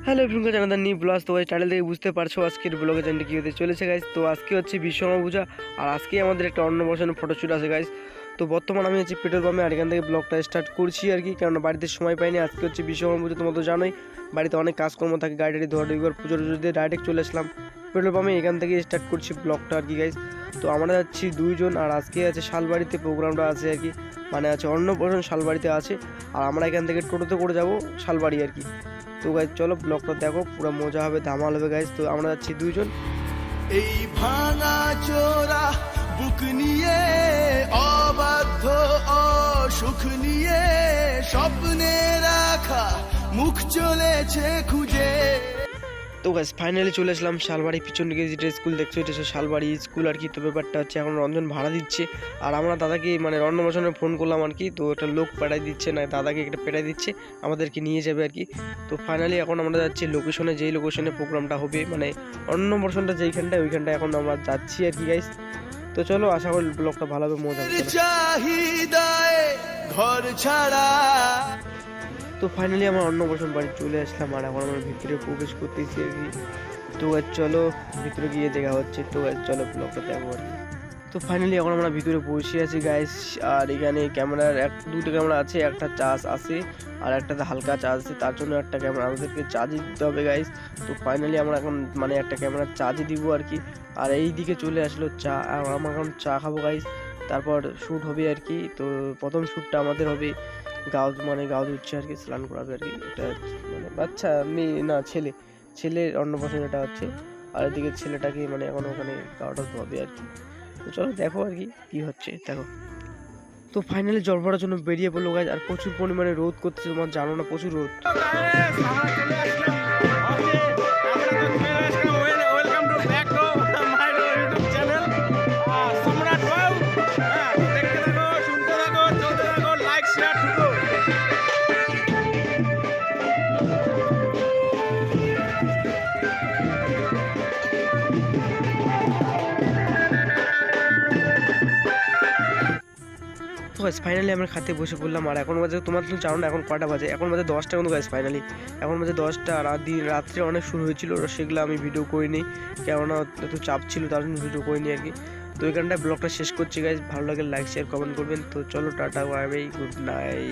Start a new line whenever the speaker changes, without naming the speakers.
Hello everyone, জানাদার new blog. তো title থেকে বুঝতে পারছো আজকের ব্লগে চ্যানেলটি কী হতে চলেছে গাইজ। তো আজকে হচ্ছে বিশ্বকর্মা পূজা, আর আজকে আমাদের একটা অন্নপ্রাশনের ফটোশ্যুট আছে গাইজ। তো বর্তমানে আমি হচ্ছে পেট্রোল পাম্পে, আর এখান থেকে ব্লগটা স্টার্ট করছি আর কি, কেননা বাড়িতে সময় পাইনি। আজকে হচ্ছে বিশ্বকর্মা পুজো, তোমার তো জানোই বাড়িতে অনেক কাজকর্ম থাকে, গাড়ি ধোয়া ধোয়ার পুজো দিয়ে ডাইরেক্ট চলে আসলাম পেট্রোল পাম্পে। এখান থেকে স্টার্ট করছি ব্লগটা আর কি গাইজ। তো আমরা যাচ্ছি দুইজন, আর আজকে আছে শালবাড়িতে প্রোগ্রামটা আছে আর কি, মানে আছে অন্নপ্রাশন শালবাড়িতে আছে, আর আমরা এখান থেকে টোটোতে করে যাবো শালবাড়ি আর কি। তো গাইজ চলো ব্লগটা দেখো, পুরো মজা হবে, ধামাল হবে গাইজ। তো আমরা যাচ্ছি দুইজন।
এই ভাঙা চোরা বুক নিয়ে, অবাধ্য অসুখ নিয়ে, স্বপ্নে রাখা মুখ চলেছে খুঁজে।
তো গাইজ ফাইনালি চলে আসলাম শালবাড়ি। পিছন দিকে যেটা স্কুল দেখছো, এটা শালবাড়ি স্কুল আর কি। তো ব্যাপারটা হচ্ছে এখন রঞ্জন ভাড়া দিচ্ছে, আর আমরা দাদাকে মানে অন্নপ্রাশনে ফোন করলাম আর কি। তো একটা লোক পাঠাই দিচ্ছে, না দাদাকে একটা পেটাই দিচ্ছে, আমাদেরকে নিয়ে যাবে আর কি। তো ফাইনালি এখন আমরা যাচ্ছি লোকেশনে, যেই লোকেশনে প্রোগ্রামটা হবে, মানে অন্নপ্রাশনটা যেইখানটায়, ওইখানটায় এখন আমরা যাচ্ছি আর কি গাইজ। তো চলো, আশা করি ব্লগটা ভালো হবে, মজা হবে।
চাহিদায় ঘর ছাড়া।
তো ফাইনালি আমার অন্নপ্রাশন বাড়ি চলে আসলাম, আর এখন আমরা ভিতরে প্রবেশ করতেছি আর কি। তো চলো ভিতরে গিয়ে দেখা হচ্ছে। তো চলো ব্লগটা দেখো আর কি। তো ফাইনালি এখন আমরা ভিতরে বসে আছি গাইস, আর এখানে ক্যামেরার দুটো ক্যামেরা আছে, একটা চার্জ আছে আর একটাতে হালকা চার্জ আছে, তার জন্য একটা ক্যামেরা আমাদেরকে চার্জই দিতে হবে গাইস। তো ফাইনালি আমরা এখন মানে একটা ক্যামেরার চার্জই দিব আর কি। আর এই দিকে চলে আসলো চা, আর আমরা এখন চা খাবো গাইস, তারপর শ্যুট হবে আর কি। তো প্রথম শ্যুটটা আমাদের হবে গাও দিচ্ছে আর কি, স্নান করাবে আর কি। এটা মানে বাচ্চা মেয়ে না ছেলের অন্নপ্রাশন এটা হচ্ছে, আর এদিকে ছেলেটাকে মানে এখন ওখানে গাওটা ধোয়াবে আর কি। তো চলো দেখো আর কি হচ্ছে দেখো। তো ফাইনালি জল ভরার জন্য বেরিয়ে পড়লো গাইজ, আর প্রচুর পরিমাণে রোদ করতেছে, তোমার জানো না, প্রচুর রোদ। তো গাইজ ফাইনালি আমরা খাতে বসে পড়লাম, আর এখন বাজে তোমার তো জানো না এখন কটা বাজে, এখন বাজে 10টা কিন্তু গাইজ। ফাইনালি এখন বাজে 10টা, আর রাত্রে অনেক শুরু হয়েছিল, সেগুলো আমি ভিডিও করিনি, কেননা এত চাপ ছিল, তার জন্য ভিডিও করিনি আর কি। তো এখানটায় ব্লগটা শেষ করছি গাইজ, ভালো লাগে লাইক শেয়ার কমেন্ট করবেন। তো চলো tata, bye bye, good night.